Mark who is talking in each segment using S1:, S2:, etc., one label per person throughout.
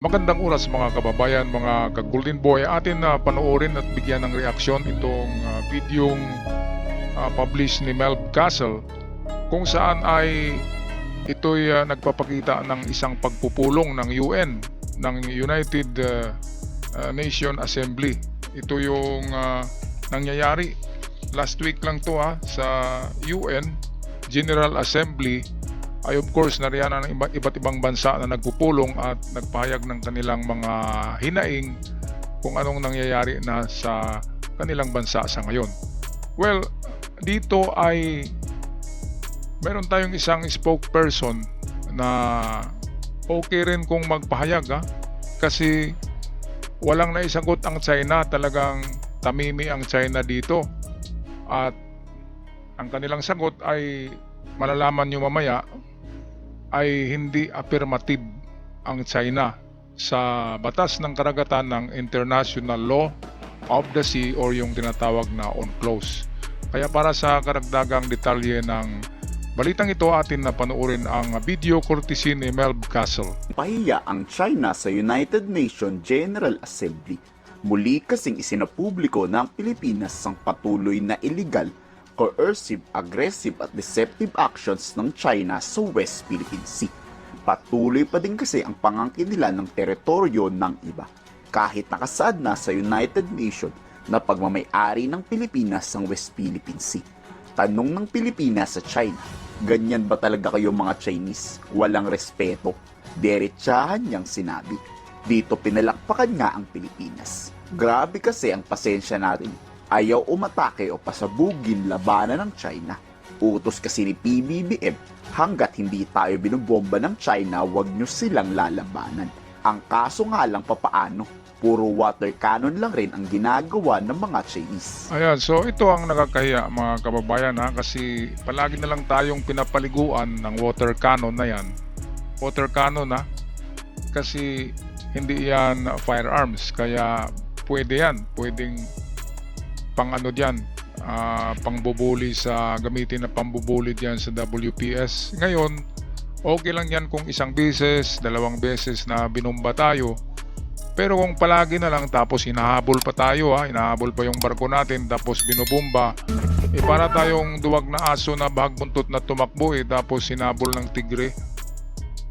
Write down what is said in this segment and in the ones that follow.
S1: Magandang oras mga kababayan, mga ka-Golden Boy. Atin na panoorin at bigyan ng reaksyon itong videong publish ni Melv Castle kung saan ay ito'y nagpapakita ng isang pagpupulong ng UN, ng United Nation Assembly. Ito yung nangyayari last week lang to sa UN General Assembly. Ay of course nariyan ng iba't ibang bansa na nagpupulong at nagpahayag ng kanilang mga hinaing kung anong nangyayari na sa kanilang bansa sa ngayon. Well, dito ay meron tayong isang spokesperson na okay rin kung magpahayag kasi walang naisagot ang China. Talagang tamimi ang China dito at ang kanilang sagot ay malalaman nyo mamaya ay hindi affirmative ang China sa batas ng karagatan ng International Law of the Sea or yung tinatawag na UNCLOS. Kaya para sa karagdagang detalye ng balitang ito, atin na panoorin ang video courtesy ni Melv Castle.
S2: Pahiya ang China sa United Nations General Assembly. Muli kasing isinapubliko ng Pilipinas ang patuloy na illegal, coercive, aggressive at deceptive actions ng China sa West Philippine Sea. Patuloy pa din kasi ang pangangkin nila ng teritoryo ng iba, kahit nakasaad na sa United Nations na pagmamay-ari ng Pilipinas ang West Philippine Sea. Tanong ng Pilipinas sa China, ganyan ba talaga kayo mga Chinese? Walang respeto. Diretsahan niyang sinabi. Dito pinalakpakan nga ang Pilipinas. Grabe kasi ang pasensya natin. Ayaw umatake o pasabugin labanan ng China. Utos kasi ni PBBM, hanggat hindi tayo binubomba ng China, wag nyo silang lalabanan. Ang kaso nga lang papaano, puro water cannon lang rin ang ginagawa ng mga Chinese.
S1: Ayan, so ito ang nakakahiya mga kababayan kasi palagi na lang tayong pinapaliguan ng water cannon na yan. Water cannon kasi hindi yan firearms, kaya pwedeng pang pangbubuli gamitin na pambubuli diyan sa WPS. Ngayon, okay lang yan kung isang beses, dalawang beses na binomba tayo. Pero kung palagi na lang tapos hinahabol pa tayo, hinahabol pa yung barko natin tapos binubomba, para tayong duwag na aso na bahagbuntot na tumakbo tapos hinabol ng tigre.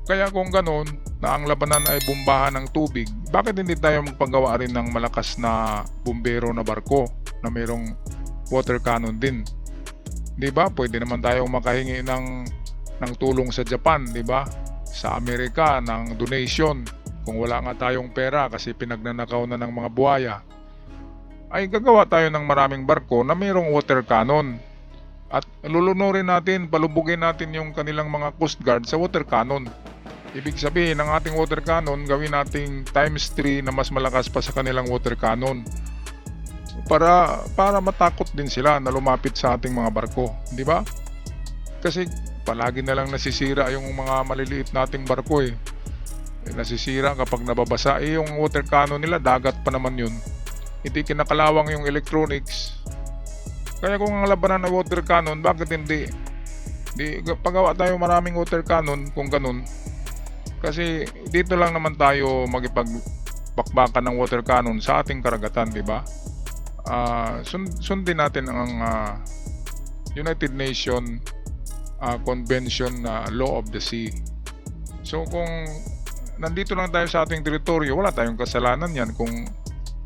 S1: Kaya kung ganon na ang labanan ay bombahan ng tubig, bakit hindi tayo magpagawa rin ng malakas na bumbero na barko na mayroong water cannon din? 'Di ba? Pwede naman tayong makahingi ng tulong sa Japan, 'di ba? Sa Amerika ng donation kung wala nga tayong pera kasi pinagnanakaw na ng mga buhaya. Ay gagawa tayo ng maraming barko na mayroong water cannon. At lulunurin natin, palubugin natin yung kanilang mga coast guard sa water cannon. Ibig sabihin, ng ating water cannon, gawin nating times 3 na mas malakas pa sa kanilang water cannon. Para matakot din sila na lumapit sa ating mga barko, di ba? Kasi palagi na lang nasisira yung mga maliliit nating barko nasisira kapag nababasa. Yung water cannon nila, dagat pa naman yun. Hindi kinakalawang yung electronics. Kaya kung ang labanan na water cannon, bakit hindi pagawa tayo maraming water cannon kung ganun? Kasi dito lang naman tayo makipagbakbakan ng water cannon sa ating karagatan, di ba? Sundin natin ang United Nations Convention na Law of the Sea. So kung nandito lang tayo sa ating teritoryo, wala tayong kasalanan yan kung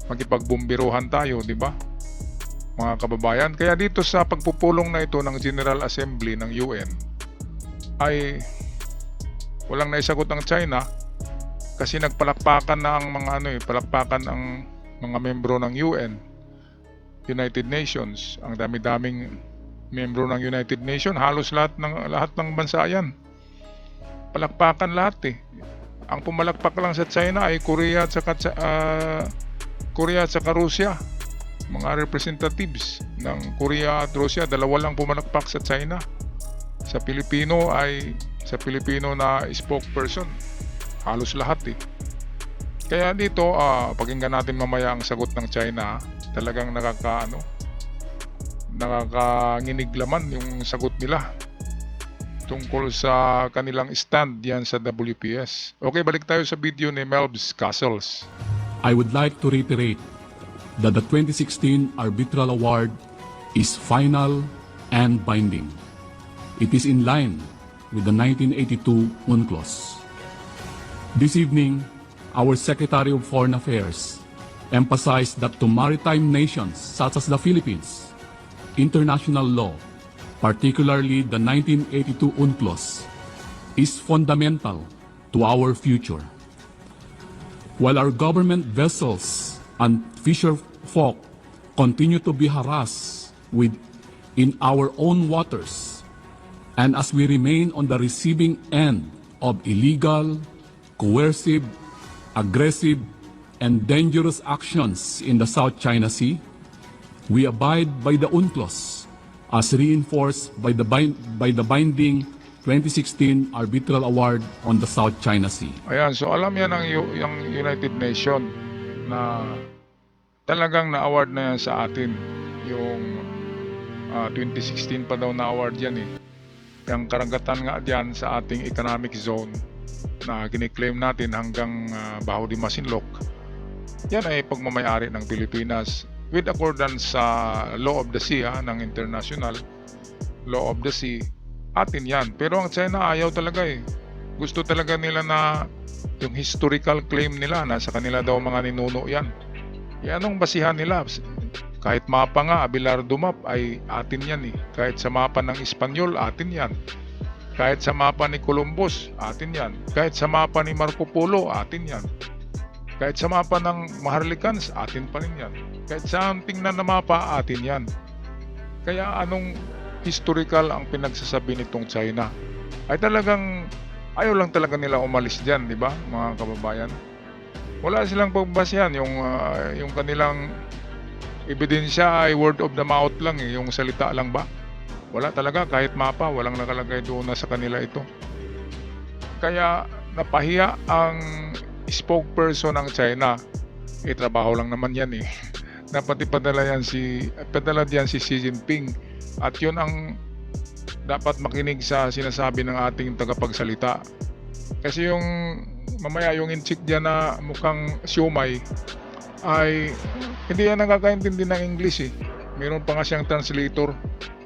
S1: makipagbumbiruhan tayo, di ba? Mga kababayan, kaya dito sa pagpupulong na ito ng General Assembly ng UN ay walang naisagot ang China kasi nagpalakpakan na ang mga palakpakan ang mga membro ng UN, United Nations. Ang dami-daming membro ng United Nations, halos lahat ng bansa yan. Palakpakan lahat Ang pumalakpak lang sa China ay Korea at saka Russia. Mga representatives ng Korea at Russia, dalawa lang pumalakpak sa China. Sa Pilipino na spokesperson, halos lahat Kaya dito, pakinggan natin mamaya ang sagot ng China. Talagang nakakanginig laman yung sagot nila. tungkol sa kanilang stand yan sa WPS. Okay, balik tayo sa video ni Melbs Castles.
S3: I would like to reiterate that the 2016 Arbitral Award is final and binding. It is in line with the 1982 UNCLOS. This evening, our Secretary of Foreign Affairs emphasized that to maritime nations such as the Philippines, international law, particularly the 1982 UNCLOS, is fundamental to our future. While our government vessels and fisher folk continue to be harassed in our own waters, and as we remain on the receiving end of illegal, coercive, aggressive, and dangerous actions in the South China Sea, we abide by the UNCLOS as reinforced by the binding 2016 Arbitral Award on the South China Sea.
S1: Ayan, so alam yan ng yung United Nations na talagang na-award na yan sa atin. Yung 2016 pa daw na-award yan eh. Yung karagatan nga dyan sa ating economic zone na kiniklaim natin hanggang Baho de Masinloc, yan ay pagmamayari ng Pilipinas with accordance sa law of the sea ng international law of the sea. Atin yan. Pero ang China ayaw talaga eh. Gusto talaga nila na yung historical claim nila na sa kanila daw mga ninuno yan. Yan anong basihan nila? Kahit mapa nga, Abelardo map ay atin yan eh. Kahit sa mapa ng Espanyol, atin yan. Kahit sa mapa ni Columbus, atin yan. Kahit sa mapa ni Marco Polo, atin yan. Kahit sa mapa ng Maharlikans, atin pa rin yan. Kahit sa tingnan na mapa, atin yan. Kaya anong historical ang pinagsasabi nitong China? Ay talagang ayaw lang talaga nila umalis dyan, di ba mga kababayan? Wala silang pagbasihan. Yung kanilang ebidensya ay word of the mouth lang eh. Yung salita lang ba? Wala talaga, kahit mapa, walang nakalagay doon na sa kanila ito. Kaya napahiya ang spokesperson ng China. Trabaho lang naman yan eh. Dapat ipadala diyan si Xi Jinping. At yun ang dapat makinig sa sinasabi ng ating tagapagsalita. Kasi yung mamaya yung inchik dyan na mukhang siomay ay hindi yan nakakaintindi ng English eh. Meron pa nga siyang translator.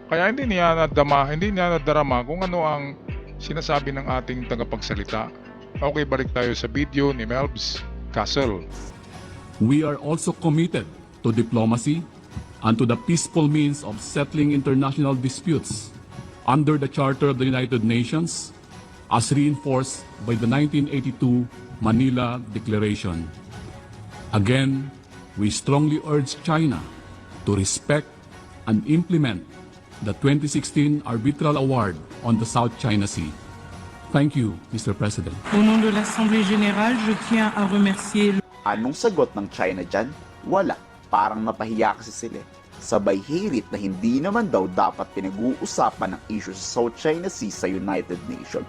S1: Kaya hindi niya nadarama kung ano ang sinasabi ng ating tagapagsalita. Okay, balik tayo sa video ni Melbs Castle.
S3: We are also committed to diplomacy and to the peaceful means of settling international disputes under the Charter of the United Nations as reinforced by the 1982 Manila Declaration. Again, we strongly urge China to respect and implement the 2016 Arbitral Award on the South China Sea. Thank you, Mr. President.
S4: Au nom de l'Assemblée générale, je tiens à remercier
S2: Anong sagot ng China dyan? Wala. Parang napahiya kasi sila. Sabay hirit na hindi naman daw dapat pinag-uusapan ng issue sa South China Sea sa United Nations.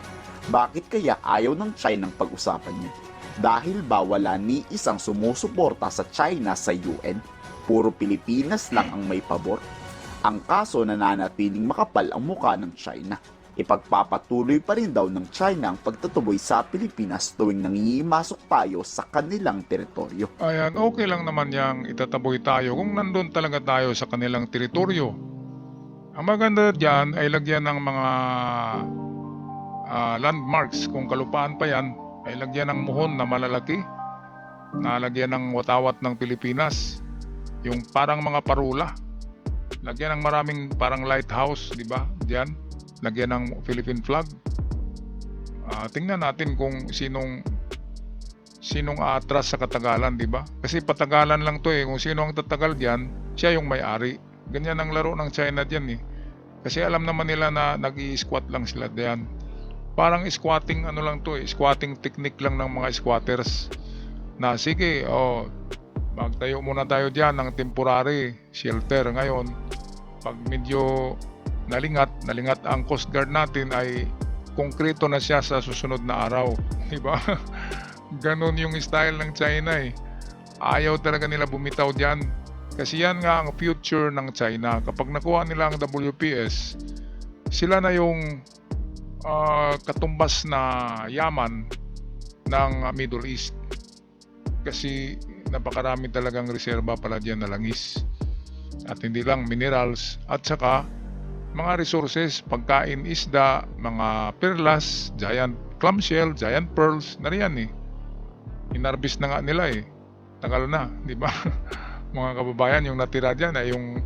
S2: Bakit kaya ayaw ng China ng pag-usapan niya? Dahil ba wala ni isang sumusuporta sa China sa UN? Puro Pilipinas lang ang may pabor? Ang kaso nananatiling makapal ang mukha ng China. Ipagpapatuloy pa rin daw ng China ang pagtatuboy sa Pilipinas tuwing nangihimasok tayo sa kanilang teritoryo.
S1: Ayan, okay lang naman yang itataboy tayo kung nandun talaga tayo sa kanilang teritoryo. Ang maganda dyan ay lagyan ng mga landmarks. Kung kalupaan pa yan, ay lagyan ng muhon na malalaki, na lagyan ng watawat ng Pilipinas, yung parang mga parula. Lagyan ng maraming parang lighthouse, di ba? Diyan. Lagyan ng Philippine flag. Tingnan natin kung sinong aatras sa katagalan, di ba? Kasi patagalan lang to eh. Kung sino ang tatagal diyan, siya yung may-ari. Ganyan ang laro ng China diyan eh. Kasi alam naman nila na nag-i-squat lang sila diyan. Parang squatting ano lang to eh. Squatting technique lang ng mga squatters. Na sige, magtayo muna tayo diyan ng temporary shelter ngayon. Pag medyo nalingat ang Coast Guard natin ay konkreto na siya sa susunod na araw, di ba? Ganon yung style ng China eh. Ayaw talaga nila bumitaw diyan. Kasi yan nga ang future ng China. Kapag nakuha nila ang WPS, sila na yung katumbas na yaman ng Middle East. Kasi napakarami talagang reserba pala diyan na langis. At hindi lang minerals at saka mga resources, pagkain, isda, mga perlas, giant clamshell, giant pearls, nariyan eh. Inarbis na nga nila eh. Tagal na, di ba? Mga kababayan, yung natira diyan ay yung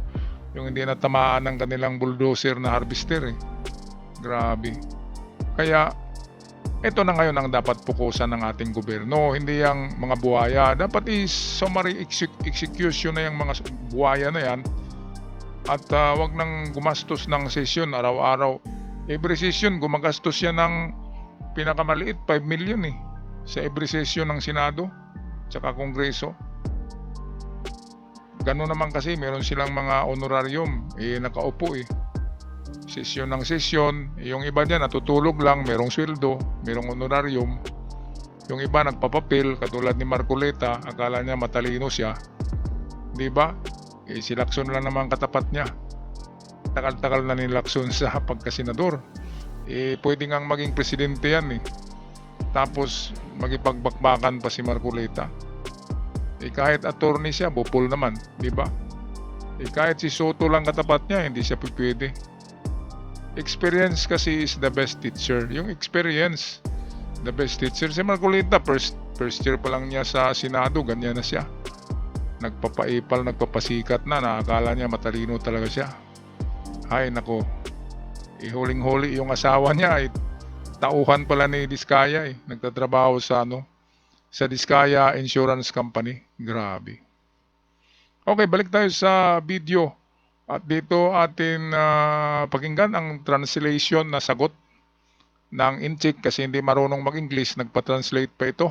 S1: hindi natamaan ng kanilang bulldozer na harvester eh. Grabe. Kaya ito na ngayon ang dapat pukusan ng ating gobyerno, hindi yung mga buhaya. Dapat summary execution na yung mga buhaya na yan. At wag nang gumastos ng session araw-araw. Every session gumagastos yan ng pinakamaliit 5 million eh. Sa every session ng Senado tsaka Kongreso. Ganun naman kasi meron silang mga honorarium nakaupo eh. Sesyon ng sesyon, yung iba diyan natutulog lang, merong sweldo, merong honorarium. Yung iba nagpapapil katulad ni Marcoleta, akala niya matalino siya. 'Di ba? Si Lacson lang naman katapat niya. Tagal-tagal na ni Lacson sa pagkasenador. Pwede ngang maging presidente yan eh. Tapos magipagbakbakan pa si Marcoleta. Kahit attorney siya, bupol naman, 'di ba? Kahit si Soto lang katapat niya, hindi siya pwede. Experience kasi is the best teacher. Yung experience, the best teacher. Si Marcoleta, first year pa lang niya sa Senado, ganyan na siya. Nagpapaipal, nagpapasikat na, nakakala niya matalino talaga siya. Ay nako, huling-huli yung asawa niya ay tauhan pala ni Diskaya eh. Nagtatrabaho sa sa Diskaya Insurance Company. Grabe. Okay, balik tayo sa video. At dito atin pakinggan ang translation na sagot ng Incheck kasi hindi marunong mag-English, nagpa-translate pa ito.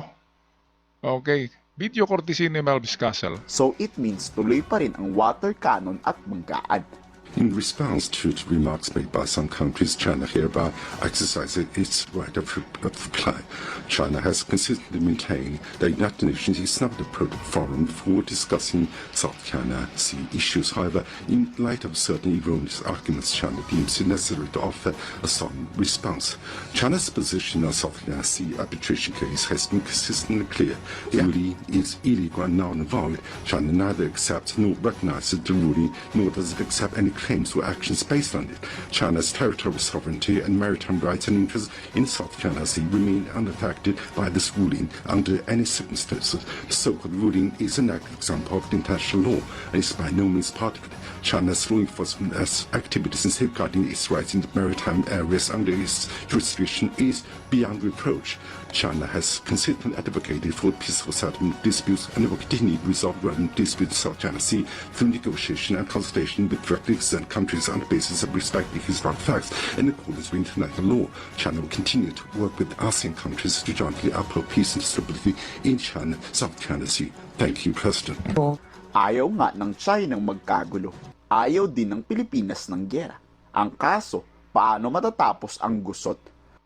S1: Okay, video courtesy ni Melvis Castle.
S2: So it means tuloy pa rin ang water cannon at banggaan.
S5: In response to the remarks made by some countries, China hereby exercises its right of reply. China has consistently maintained that the United Nations is not the appropriate forum for discussing South China Sea issues. However, in light of certain erroneous arguments, China deems it necessary to offer a solid response. China's position on South China Sea arbitration case has been consistently clear. The ruling is illegal and null and void. China neither accepts nor recognizes the ruling, nor does it accept any claims or actions based on it. China's territorial sovereignty and maritime rights and interests in South China Sea remain unaffected by this ruling under any circumstances. The so-called ruling is an active example of international law and is by no means part of it. China's law enforcement activities in safeguarding its rights in the maritime areas under its jurisdiction is beyond reproach. China has consistently advocated for peaceful settlement of disputes and will continue to resolve relevant disputes in South China Sea through negotiation and consultation with directly concerned countries on the basis of respecting historic facts in accordance with international law. China will continue to work with ASEAN countries to jointly uphold peace and stability in China, South China Sea. Thank you, President.
S2: Ayaw nga ng China ng magkagulo. Ayaw din ng Pilipinas ng giyera. Ang kaso, paano matatapos ang gusot?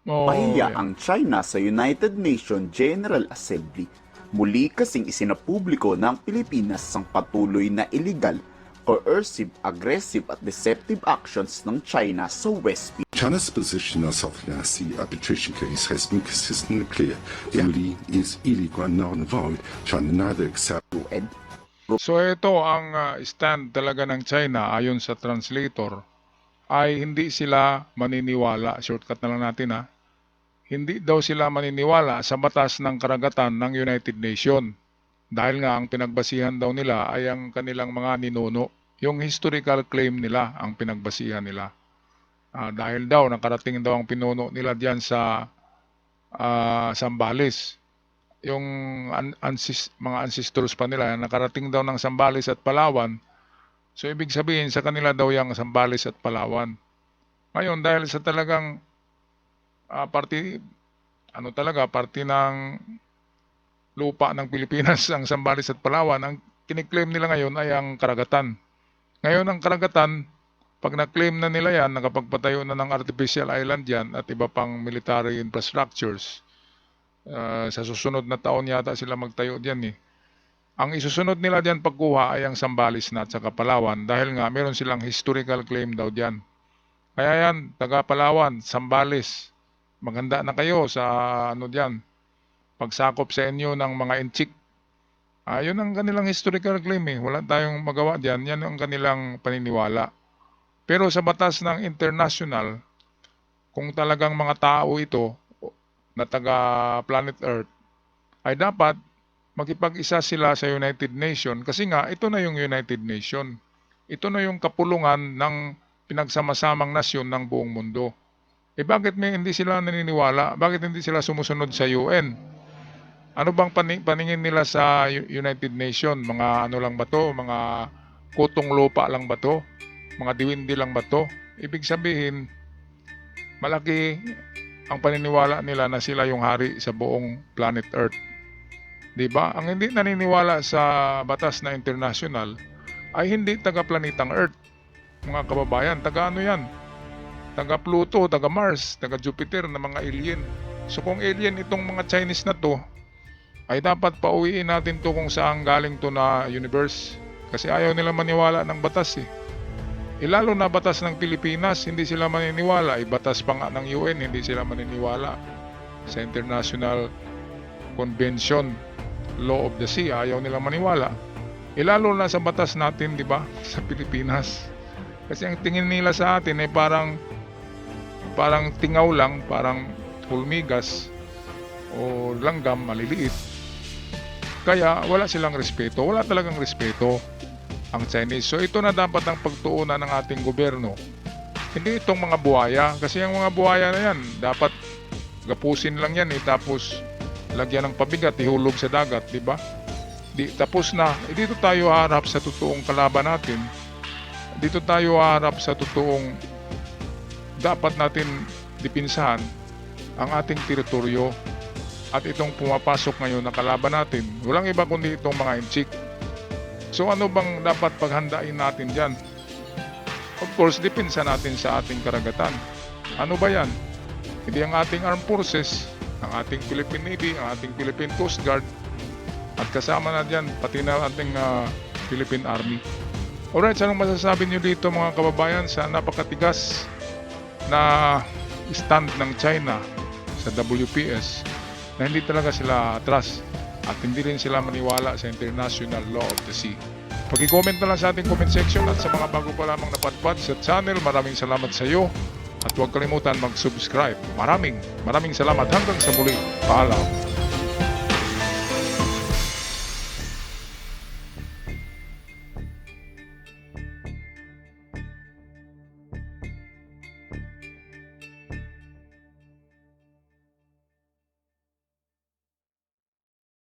S2: Pahiya ang China sa United Nations General Assembly. Muli kasing isinapubliko ng Pilipinas ang patuloy na illegal, coercive, aggressive at deceptive actions ng China sa West Philippines.
S5: China's position on South China Sea arbitration case has been consistently clear. The ruling is illegal and null and void. China neither accepts
S1: So ito ang stand talaga ng China ayon sa translator ay hindi sila maniniwala. Shortcut na lang natin ha. Hindi daw sila maniniwala sa batas ng karagatan ng United Nations. Dahil nga ang pinagbasihan daw nila ay ang kanilang mga ninuno. Yung historical claim nila ang pinagbasihan nila. Dahil daw nakarating daw ang pinuno nila diyan sa Zambales. Yung mga ancestors pa nila nakarating daw ng Zambales at Palawan. So ibig sabihin sa kanila daw yung Zambales at Palawan. Ngayon dahil sa talagang parte ng lupa ng Pilipinas ang Zambales at Palawan, ang kiniklaim nila ngayon ay ang karagatan. Ngayon ang karagatan, pag na-claim na nila yan, nakapagpatayo na ng artificial island yan at iba pang military infrastructures. Sa susunod na taon yata sila magtayo diyan eh. Ang isusunod nila diyan pagkuha ay ang Zambales na at saka Palawan dahil nga meron silang historical claim daw diyan. Kaya yan, taga Palawan, Zambales, Maganda na kayo sa ano diyan, pagsakop sa inyo ng mga inchik. Yun ang kanilang historical claim eh. Wala tayong magawa diyan. Yan ang kanilang paniniwala. Pero sa batas ng international, kung talagang mga tao ito na taga planet Earth, ay dapat makipag-isa sila sa United Nation kasi nga ito na yung United Nation. Ito na yung kapulungan ng pinagsama-samang nasyon ng buong mundo. Bakit hindi sila naniniwala? Bakit hindi sila sumusunod sa UN? Ano bang paningin nila sa United Nation? Mga ano lang ba to? Mga kutong lupa lang ba to? Mga diwindi lang ba to? Ibig sabihin, malaki ang paniniwala nila na sila yung hari sa buong planet Earth. 'Di ba? Ang hindi naniniwala sa batas na international ay hindi taga planetang Earth. Mga kababayan, taga ano 'yan? Taga Pluto, taga Mars, taga Jupiter na mga alien. So kung alien itong mga Chinese na to, ay dapat pauwiin natin to kung saan galing to na universe. Kasi ayaw nila maniwala ng batas eh. Lalo na batas ng Pilipinas, hindi sila maniniwala. Batas pa nga ng UN, hindi sila maniniwala. Sa International Convention, Law of the Sea, ayaw nila maniwala. Lalo na sa batas natin, di ba? Sa Pilipinas. Kasi ang tingin nila sa atin ay parang tingaw lang, parang pulmigas o langgam, maliliit. Kaya wala silang respeto, wala talagang respeto ang Chinese. So ito na dapat ang pagtuunan ng ating gobyerno. Hindi itong mga buhaya, kasi ang mga buhaya na yan, dapat gapusin lang yan tapos lagyan ng pabigat, ihulog sa dagat, di ba? Tapos na, dito tayo harap sa totoong kalaban natin. Dito tayo harap sa totoong dapat natin dipinsahan ang ating teritoryo. At itong pumapasok ngayon na kalaban natin, walang iba kundi itong mga inchik. So ano bang dapat paghandain natin dyan? Of course, dipinsa natin sa ating karagatan. Ano ba yan? Hindi ang ating armed forces, ang ating Philippine Navy, ang ating Philippine Coast Guard, at kasama na dyan pati na ating Philippine Army. Alright, anong masasabi nyo dito mga kababayan sa napakatigas na stand ng China sa WPS na hindi talaga sila atras at hindi rin sila maniwala sa International Law of the Sea? Pag-comment na lang sa ating comment section at sa mga bago pa lamang napadpad sa channel, maraming salamat sa iyo at huwag kalimutan mag-subscribe. Maraming salamat hanggang sa muli. Paalam.